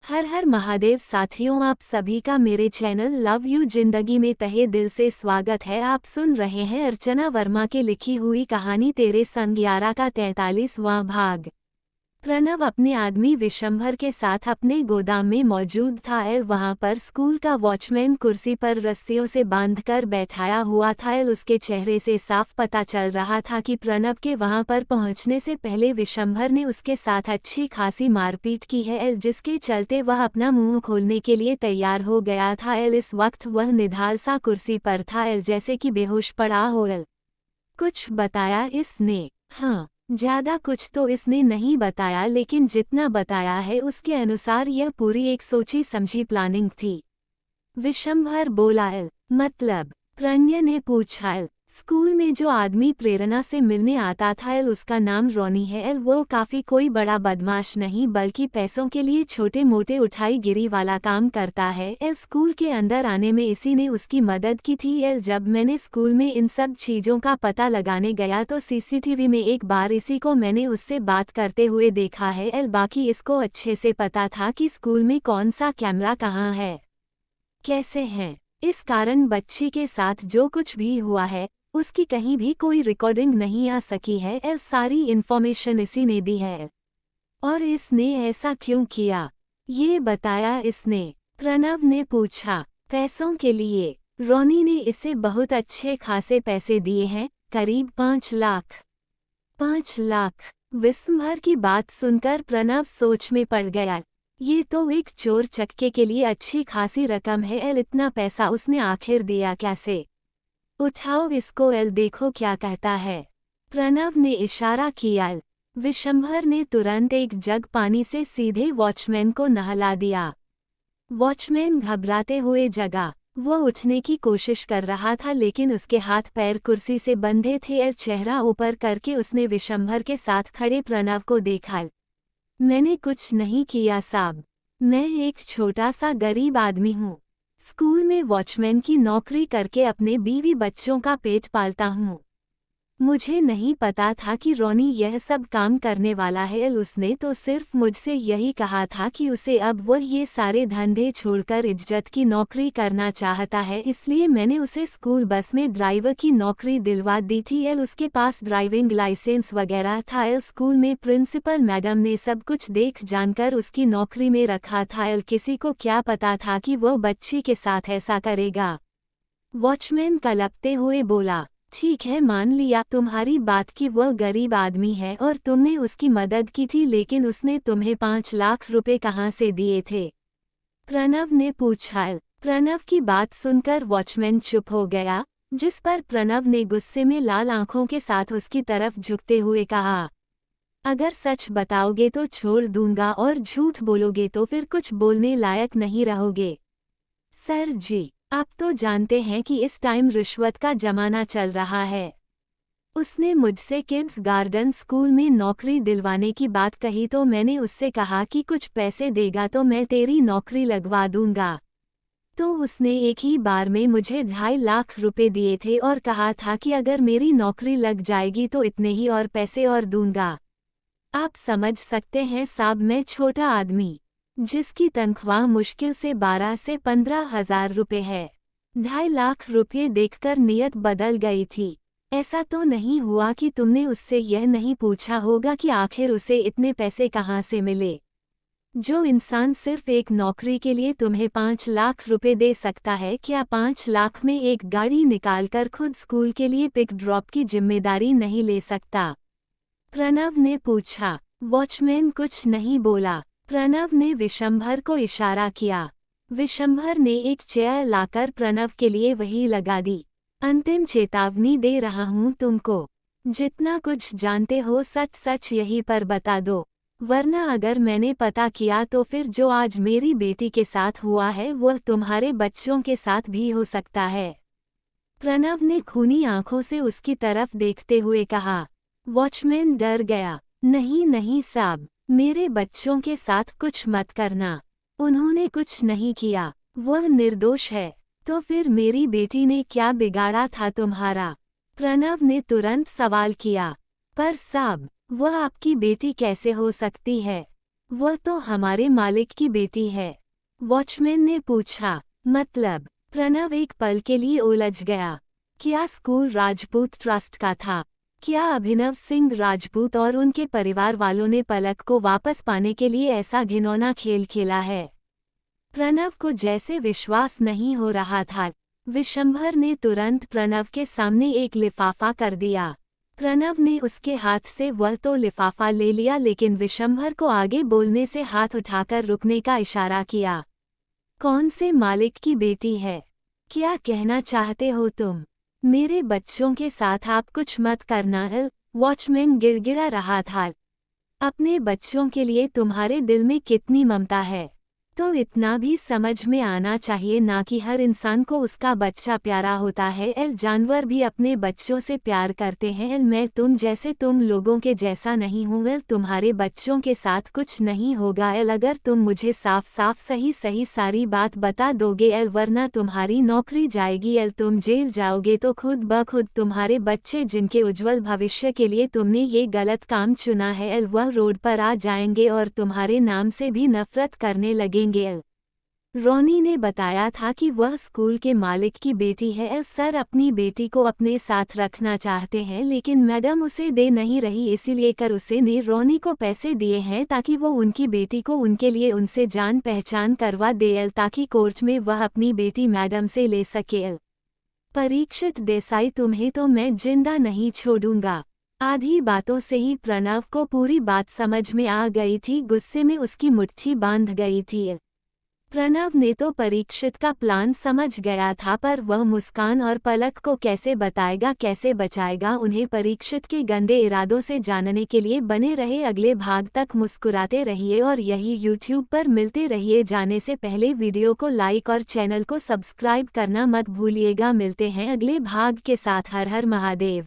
हर हर महादेव साथियों, आप सभी का मेरे चैनल लव यू जिंदगी में तहे दिल से स्वागत है। आप सुन रहे हैं अर्चना वर्मा की लिखी हुई कहानी तेरे संग 11 का 43वां भाग। प्रणव अपने आदमी विशंभर के साथ अपने गोदाम में मौजूद था। वहां पर स्कूल का वॉचमैन कुर्सी पर रस्सियों से बांधकर बैठाया हुआ था। उसके चेहरे से साफ पता चल रहा था कि प्रणव के वहां पर पहुंचने से पहले विशंभर ने उसके साथ अच्छी खासी मारपीट की है, जिसके चलते वह अपना मुंह खोलने के लिए तैयार हो गया था। इस वक्त वह निढाल सा कुर्सी पर था, जैसे कि बेहोश पड़ा हो। कुछ बताया इसने? हाँ, ज्यादा कुछ तो इसने नहीं बताया, लेकिन जितना बताया है उसके अनुसार यह पूरी एक सोची समझी प्लानिंग थी। विशंभर बोला। मतलब? प्रणय ने पूछा। स्कूल में जो आदमी प्रेरणा से मिलने आता था, उसका नाम रॉनी है। वो काफी कोई बड़ा बदमाश नहीं, बल्कि पैसों के लिए छोटे मोटे उठाई गिरी वाला काम करता है। स्कूल के अंदर आने में इसी ने उसकी मदद की थी। जब मैंने स्कूल में इन सब चीजों का पता लगाने गया तो सीसीटीवी में एक बार इसी को मैंने उससे बात करते हुए देखा है। बाकी इसको अच्छे से पता था कि स्कूल में कौन सा कैमरा कहाँ है, कैसे हैं। इस कारण बच्ची के साथ जो कुछ भी हुआ है उसकी कहीं भी कोई रिकॉर्डिंग नहीं आ सकी है। सारी इन्फॉर्मेशन इसी ने दी है। और इसने ऐसा क्यों किया, ये बताया इसने? प्रणव ने पूछा। पैसों के लिए। रॉनी ने इसे बहुत अच्छे खासे पैसे दिए हैं, करीब 5 लाख। 5 लाख? विस्मभर की बात सुनकर प्रणव सोच में पड़ गया। ये तो एक चोर चक्के के लिए अच्छी खासी रकम है। इतना पैसा उसने आखिर दिया कैसे? उठाओ इसको, देखो क्या कहता है। प्रणव ने इशारा किया। विशंभर ने तुरंत एक जग पानी से सीधे वॉचमैन को नहला दिया। वॉचमैन घबराते हुए जगा। वो उठने की कोशिश कर रहा था, लेकिन उसके हाथ पैर कुर्सी से बंधे थे। चेहरा ऊपर करके उसने विशंभर के साथ खड़े प्रणव को देखा। मैंने कुछ नहीं किया साहब, मैं एक छोटा सा गरीब आदमी हूँ। स्कूल में वॉचमैन की नौकरी करके अपने बीवी बच्चों का पेट पालता हूँ। मुझे नहीं पता था कि रॉनी यह सब काम करने वाला है। उसने तो सिर्फ मुझसे यही कहा था कि उसे अब वो ये सारे धंधे छोड़कर इज्जत की नौकरी करना चाहता है, इसलिए मैंने उसे स्कूल बस में ड्राइवर की नौकरी दिलवा दी थी। उसके पास ड्राइविंग लाइसेंस वगैरह था। स्कूल में प्रिंसिपल मैडम ने सब कुछ देख जानकर उसकी नौकरी में रखा था। किसी को क्या पता था कि वो बच्ची के साथ ऐसा करेगा। वॉचमैन कलपते हुए बोला। ठीक है, मान लिया तुम्हारी बात कि वह गरीब आदमी है और तुमने उसकी मदद की थी, लेकिन उसने तुम्हें 5 लाख रुपए कहाँ से दिए थे? प्रणव ने पूछा। प्रणव की बात सुनकर वॉचमैन चुप हो गया, जिस पर प्रणव ने गुस्से में लाल आंखों के साथ उसकी तरफ झुकते हुए कहा, अगर सच बताओगे तो छोड़ दूंगा और झूठ बोलोगे तो फिर कुछ बोलने लायक नहीं रहोगे। सर जी, आप तो जानते हैं कि इस टाइम रिश्वत का जमाना चल रहा है। उसने मुझसे किड्स गार्डन स्कूल में नौकरी दिलवाने की बात कही तो मैंने उससे कहा कि कुछ पैसे देगा तो मैं तेरी नौकरी लगवा दूंगा। तो उसने एक ही बार में मुझे 2.5 लाख रुपए दिए थे और कहा था कि अगर मेरी नौकरी लग जाएगी तो इतने ही और पैसे और दूंगा। आप समझ सकते हैं साहब, मैं छोटा आदमी जिसकी तनख्वाह मुश्किल से 12 से 15 हजार रुपये है। 2.5 लाख रुपये देखकर नीयत बदल गई थी। ऐसा तो नहीं हुआ कि तुमने उससे यह नहीं पूछा होगा कि आखिर उसे इतने पैसे कहाँ से मिले? जो इंसान सिर्फ एक नौकरी के लिए तुम्हें 5 लाख रुपए दे सकता है, क्या 5 लाख में एक गाड़ी निकालकर खुद स्कूल के लिए पिक ड्रॉप की जिम्मेदारी नहीं ले सकता? प्रणव ने पूछा। वॉचमैन कुछ नहीं बोला। प्रणव ने विशंभर को इशारा किया। विशंभर ने एक चेयर लाकर प्रणव के लिए वही लगा दी। अंतिम चेतावनी दे रहा हूँ तुमको, जितना कुछ जानते हो सच सच यहीं पर बता दो, वरना अगर मैंने पता किया तो फिर जो आज मेरी बेटी के साथ हुआ है वह तुम्हारे बच्चों के साथ भी हो सकता है। प्रणव ने खूनी आंखों से उसकी तरफ देखते हुए कहा। वॉचमैन डर गया। नहीं नहीं साहब, मेरे बच्चों के साथ कुछ मत करना, उन्होंने कुछ नहीं किया, वह निर्दोष है। तो फिर मेरी बेटी ने क्या बिगाड़ा था तुम्हारा? प्रणव ने तुरंत सवाल किया। पर साहब, वह आपकी बेटी कैसे हो सकती है? वह तो हमारे मालिक की बेटी है। वॉचमैन ने पूछा। मतलब? प्रणव एक पल के लिए उलझ गया। क्या स्कूल राजपूत ट्रस्ट का था? क्या अभिनव सिंह राजपूत और उनके परिवार वालों ने पलक को वापस पाने के लिए ऐसा घिनौना खेल खेला है? प्रणव को जैसे विश्वास नहीं हो रहा था। विशंभर ने तुरंत प्रणव के सामने एक लिफाफा कर दिया। प्रणव ने उसके हाथ से वह तो लिफाफा ले लिया, लेकिन विशंभर को आगे बोलने से हाथ उठाकर रुकने का इशारा किया। कौन से मालिक की बेटी है? क्या कहना चाहते हो तुम? मेरे बच्चों के साथ आप कुछ मत करना। वॉचमैन गिड़गिड़ा रहा था। अपने बच्चों के लिए तुम्हारे दिल में कितनी ममता है, तो इतना भी समझ में आना चाहिए ना कि हर इंसान को उसका बच्चा प्यारा होता है। जानवर भी अपने बच्चों से प्यार करते हैं। मैं तुम लोगों के जैसा नहीं हूँ। तुम्हारे बच्चों के साथ कुछ नहीं होगा अगर तुम मुझे साफ साफ सही सही सारी बात बता दोगे वरना तुम्हारी नौकरी जाएगी। तुम जेल जाओगे तो खुद ब खुद तुम्हारे बच्चे, जिनके उज्जवल भविष्य के लिए तुमने ये गलत काम चुना है, वह रोड पर आ जाएंगे और तुम्हारे नाम से भी नफरत करने लगेंगे। रोनी ने बताया था कि वह स्कूल के मालिक की बेटी है। सर अपनी बेटी को अपने साथ रखना चाहते हैं, लेकिन मैडम उसे दे नहीं रही, इसीलिए कर उसे ने रोनी को पैसे दिए हैं ताकि वो उनकी बेटी को उनके लिए उनसे जान पहचान करवा दे, ताकि कोर्ट में वह अपनी बेटी मैडम से ले सके। परीक्षित देसाई, तुम्हें तो मैं जिंदा नहीं छोड़ूंगा। आधी बातों से ही प्रणव को पूरी बात समझ में आ गई थी। गुस्से में उसकी मुट्ठी बांध गई थी। प्रणव ने तो परीक्षित का प्लान समझ गया था, पर वह मुस्कान और पलक को कैसे बताएगा, कैसे बचाएगा उन्हें? परीक्षित के गंदे इरादों से जानने के लिए बने रहे अगले भाग तक मुस्कुराते रहिए और यही YouTube पर मिलते रहिए। जाने से पहले वीडियो को लाइक और चैनल को सब्सक्राइब करना मत भूलिएगा। मिलते हैं अगले भाग के साथ। हर हर महादेव।